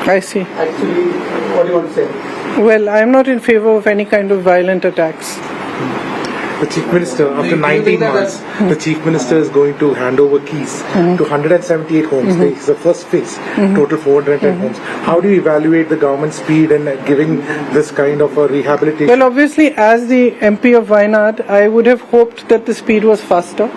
I see. Actually, what do you want to say? Well, I am not in favor of any kind of violent attacks. The Chief Minister, after 19 months, the Chief Minister is going to hand over keys to 178 homes. This is the first phase, total 410 homes. How do you evaluate the government's speed in giving this kind of a rehabilitation? Well, obviously, as the MP of Wayanad, I would have hoped that the speed was faster.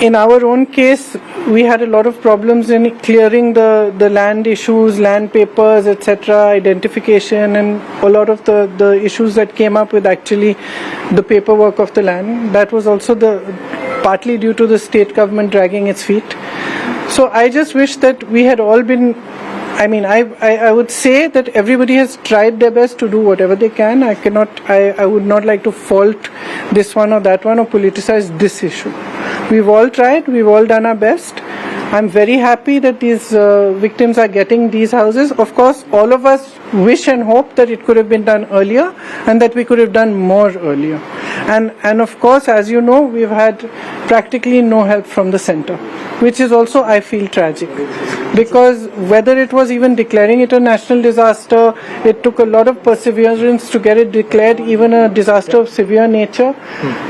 In our own case, we had a lot of problems in clearing the land issues, land papers, etc., identification, and a lot of the issues that came up with actually the paperwork of the land. That was also partly due to the state government dragging its feet. So I just wish that we had all been, I would say that everybody has tried their best to do whatever they can. I would not like to fault this one or that one or politicize this issue. We've all tried, we've all done our best. I'm very happy that these victims are getting these houses. Of course, all of us wish and hope that it could have been done earlier and that we could have done more earlier. And of course, as you know, we've had practically no help from the center, which is also, I feel, tragic. Because whether it was even declaring it a national disaster, it took a lot of perseverance to get it declared even a disaster of severe nature.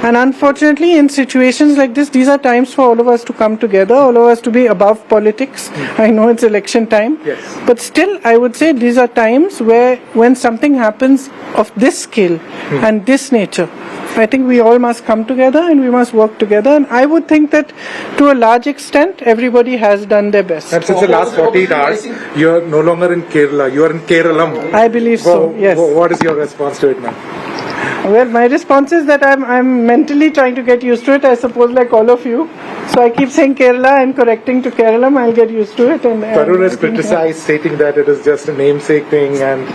And unfortunately, in situations like this, these are times for all of us to come together, all of us to be above politics. I know it's election time. Yes. But still, I would say these are times where when something happens of this scale and this nature, I think we all must come together and we must work together. And I would think that to a large extent, everybody has done their best. And since the last 48 hours, you're no longer in Kerala, you are in Keralam. I believe so, yes. What is your response to it now? Well, my response is that I'm mentally trying to get used to it, I suppose, like all of you. So I keep saying Kerala and correcting to Keralam. I'll get used to it. Tarun has criticized, stating that it is just a namesake thing. And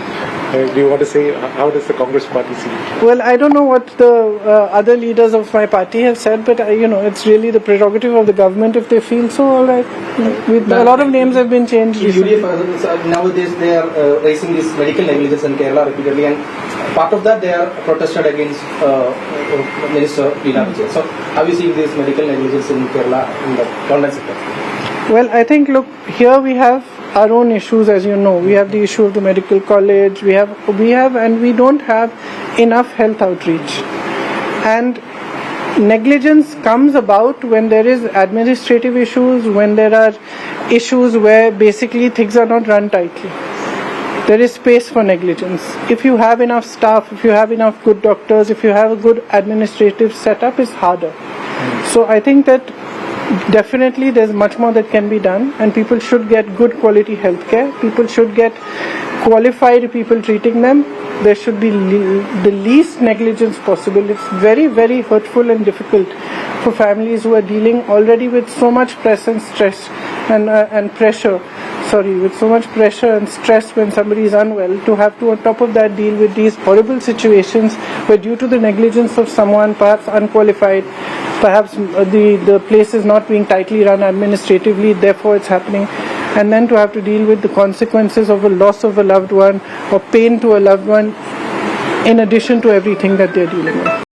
do you want to say, how does the Congress party see it? Well, I don't know what the other leaders of my party have said, but it's really the prerogative of the government if they feel so. All right, a lot of names have been changed. UDF, nowadays they are raising this medical negligence in Kerala repeatedly, and part of that they are protested against Minister Veena George. So, how are you seeing this medical negligence in Kerala in the government sector? Well, I think, look, here we have our own issues, as you know. We have the issue of the medical college. We have, and we don't have enough health outreach. And negligence comes about when there is administrative issues, when there are issues where basically things are not run tightly. There is space for negligence. If you have enough staff, if you have enough good doctors, if you have a good administrative setup, it's harder. So I think that definitely there's much more that can be done, and people should get good quality healthcare. People should get qualified people treating them. There should be the least negligence possible. It's very, very hurtful and difficult for families who are dealing already with so much stress and stress and pressure. With so much pressure and stress when somebody is unwell, to have to on top of that deal with these horrible situations where due to the negligence of someone, perhaps unqualified, perhaps the place is not being tightly run administratively, therefore it's happening, and then to have to deal with the consequences of a loss of a loved one or pain to a loved one in addition to everything that they're dealing with.